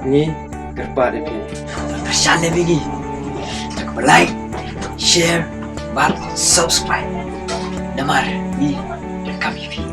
Ni kerpa dia pi. Tersan dia pergi. Like, share, dan subscribe. Damar ni kami pi.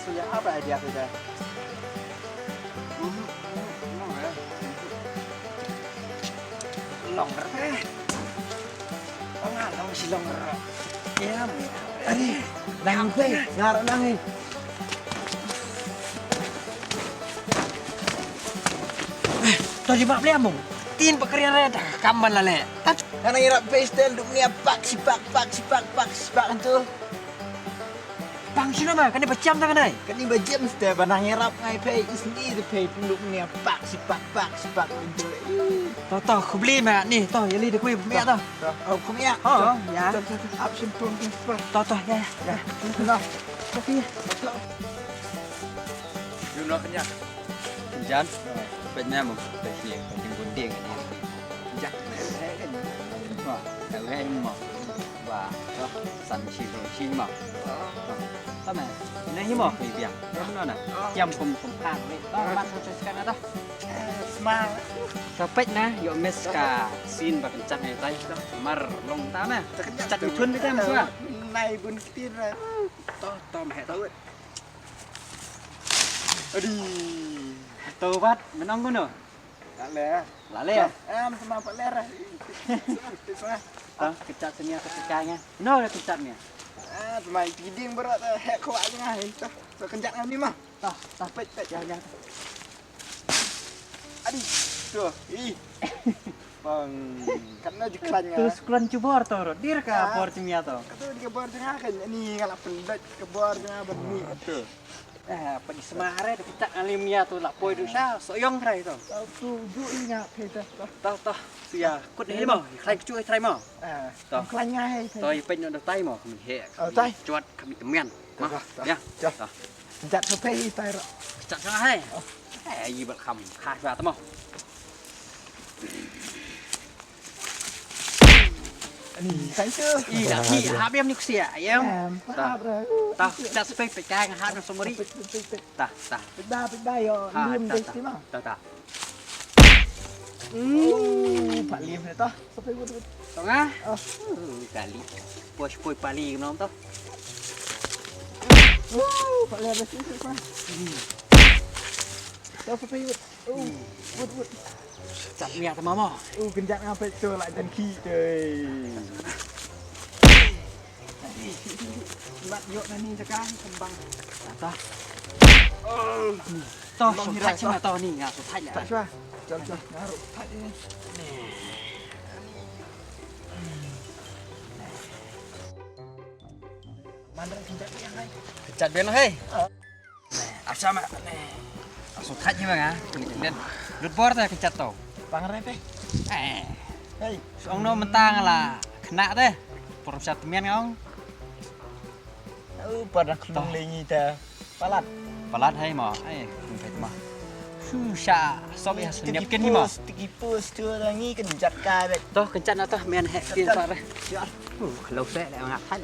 Sudah apa dia sudah? Longer teh. Pengalang si longer. Ya, nang teh, ngarep nang. Tadi mak beli amung. Tin pekerjaan reda kamban lah le. Karena irap pestel duk ni pak sipak tu. Bang sino mah kan bajam tangan ai. Kan ni bajam setiap banang irap ngai pay isni the pay duk ni pak sipak tu. Toh aku beli mak ni toh yali dak kuih mak toh. Oh kumia. Oh ya. Option pun toh ya. Nah. Tapi Juno kenyak. Kenjan. Bên Nam một cái gì còn những vấn đề cái gì. jak ngay mà và đó sẵn chỉ rồi chi mà tao mẹ này hi mà vì việc em nói nè chăm cùng phan đi đó bạn cho cái đó Smart. Kapek na yo meska sin bak kencang ay tay mar long ta na cat chun đi tem chưa Này buồn tin rồi. to mẹ tao đi tao bắt mình ông có nữa Tak leh. là lẹ Sama Pak Lera. đó kecat sini ketika nya no kecat nya Pemain feeding berat hek kuat tengah. So kenjat ni mah. tao pet jangan Aduh. Tuh. Ih. Bang, karena jeklannya. tu sekolah cubor toro dir ka por cimia to Itu di kebor tengah kan. Ini kalau pendat kebor tengah berni itu. pa di semare de kecat alimia tu la poi du sa so yong trai to Tahu tujuh ingat kita. to sia kut ni mo khai chu ai trai mo Tahu. Jeklannya hai. tôi bên nó được tay mà mình hệ tay. chuột mình men mà nhá Kenjat sampai tay. chặt cho hay gì bật khầm khai vào tao không Ini saya tu. gì là gì háp em nhục xỉa em Faham dah. tao chặt spray phải cay háp nó xong rồi ta Pedah yo. Lim deh sini mah. ta Pak Lim ni toh. Sampai buat. tao ngá kali poi pali nó tao Pak Lim dah sini mah. Toh sampai buat. Buat. chặt mẹ tao mò Kenjat apa tu lah dan ki cuy. Mat yuk ni sekarang kembang. ta to sụt thạch chứ mà to nỉ ngà sụt thạch Tak à cuba. Jom naruh tak ni. Mana kenjat ni hai. chặt bên nó hay à sao mà sụt thạch như vậy à nên rút bor ta chặt tàu Pangrep eh. Hei. ông nó mình tang là kena thế proses mian không Pada kelung lengi ta. Palat. pelat hay mà ấy không phải mà susah so ya senyap kini mà Tikipus tu lagi kenjat ka bet. toh kencan atau mian hek tin pak deh kalau saya lại ngắt thạch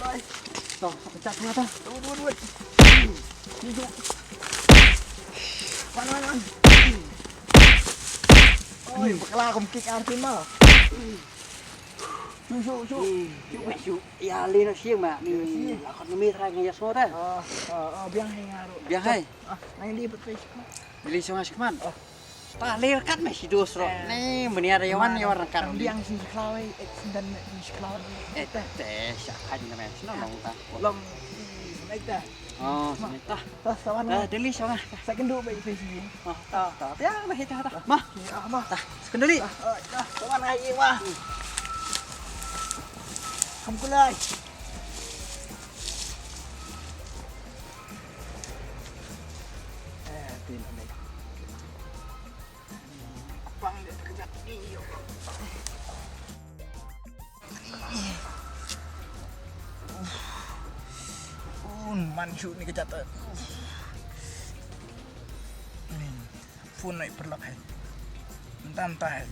lại toh kencan apa toh Buat. Hidup. Pan. Oi, bakal aku kick artin mah. Chú ya lên nó xiên mà mình là con mi thay ngày số đấy Biang hai ngaruh. biang hay Nang di betul. beli sama si keman ta lir kat masih dos ro nih meni ada yawan rekan Biang si klawai dan si klawai. teh siapa ni namanya sino nong ta Lom. Naik dah. oh sini ta Tas sawan. deli sama Saya kenduk baik sini. ta ya mah itu ta mah Mah. ta sekendali Sawan lagi mah. Kamu kulai. Tin này. Bang dia kejap ni. Mansuk ni kejap tu. Ni. Phone naik perlak hai. Entah.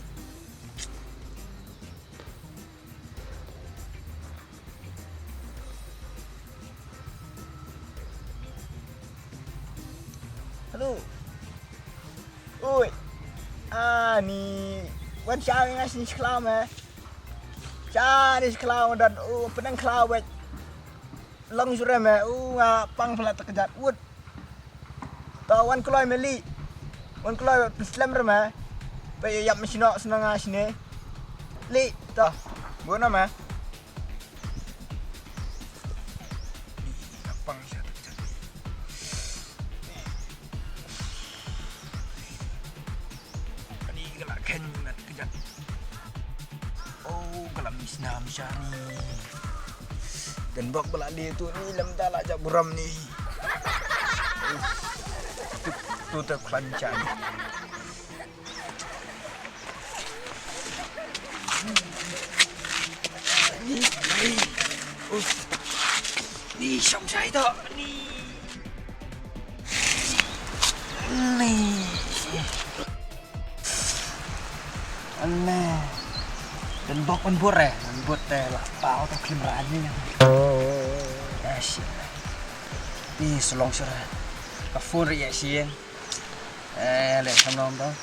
Halo. Oi. Ni wan siapa yang ngasih sekolah mah? Cari sekolah dan penang kelah wet. Long sure mah ngapang pelat kejat wud. Tawan keloy meli. Wan keloy Islam mah. Pe yap mesino senang sini. Li tah. Guna mah. Ngapang siapa? Kenyan kejap. Kalau misna misyari. Dan bak belak dia tu ni lam talak jak buram ni. Tu terkelancar. Ni xong sai đó. Ni. Nih. Aneh. Dan bok menbur ya, menbur teh lah, pau tuh kelimranya. Asyik. Nih selong surah. Kafur ya sih. Lihat sama dong.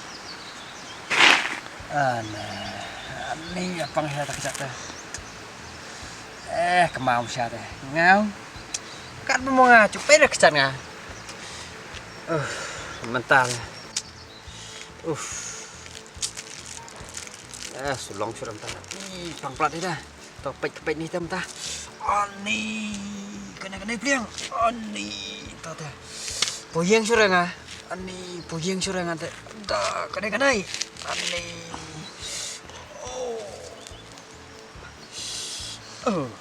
Aneh apa nggak tak kecap teh. Kemau siapa teh? Ngau. Kan mau ngacu, pede kecan nggak? Mental. Sulong suram tah. Ih, pangplat dah. Topek-topek ni tam tah. Ani, kena pliang. Ani, tah tah. Poyeng surang ah. Ani, poyeng surang ante. Dah, kena. Ani.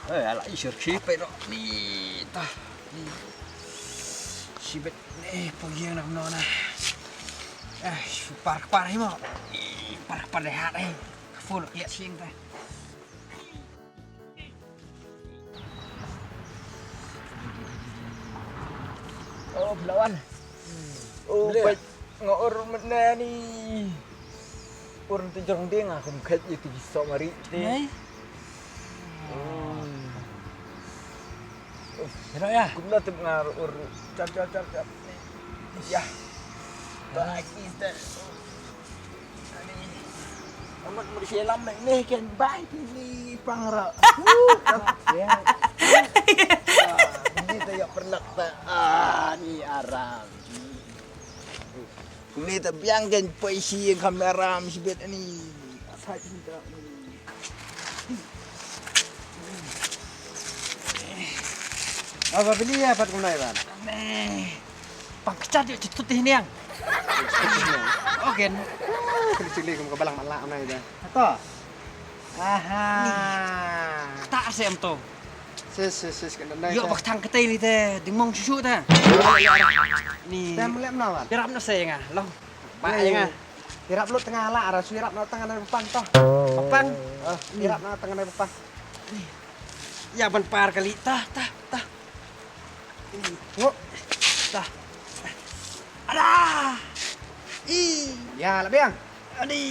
Ala isur sipet dok. Ni, tah. Ni. Sipet poyeng nak nona. Parah ni mau. Parah lehat full lihat siang teh. Oh, belawan. Oh, baik ngor mana ni. Urang tu jorong dia ngah kumket itu bisa mari teh. Hero ya. Kumna tep ngar ur cap. Ya. Tak is amat mau disilam ni kan baik ni pangra. Ya. Ini tak pernah tak ni aram. Ini tak biang kan puisi yang kamera misbet ni. Asal cinta ni. Apa beli ya pat kunai ban? Pangkecat yuk tutih ni yang. Oke. Cili kum kebalang malak nai dah. Atau? Tak asem tu. Sis kena nai. Yuk bak tang ketai ni teh, dimong susu teh. Ni. Dah mulai menawan. Dirap na saya ngah, long. Pak ngah. Dirap lu tengah ala, arah suirap na tengah nai pepang toh. Pepang. Dirap na tengah nai pepang. Ya ban par kali tah. Oh, Tah. Adah. ya lah biang. Adi.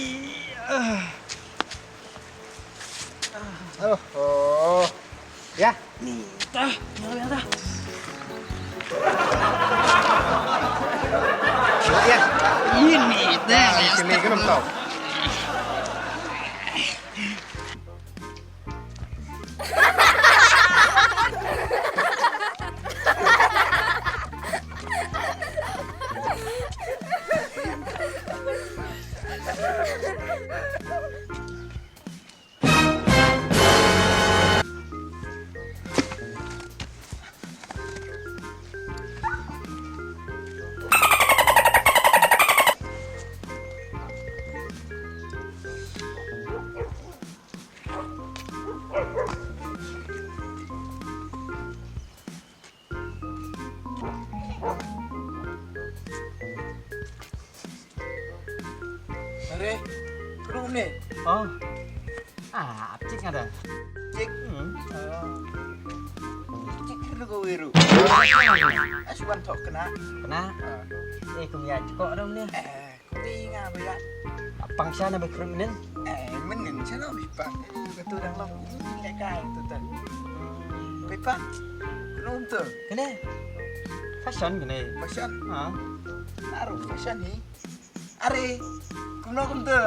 Oh. Ya. Ni tah. Ya tah. Ya. Ini teh. Sini kan tau. Mari, kerum ni. Oh. Apcik ada. Cik. Cik kira kau wiru. Asuhan tok kena. Kena. Kumya kok dong ni. Kuni ngah berat. Apang siya na berkerum ni? Menin sana bipak. Betul dah long. Ini kai tu tan. Bipak. Kenum tu. Kena. Fashion kena. Fashion. Ha. Aru fashion ni. Are. Kenum tu.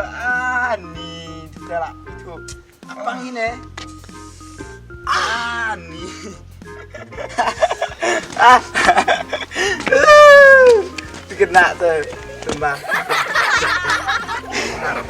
Ni tidak lah itu. Apang ini? Ni. Kena tu. Tumbang. Harap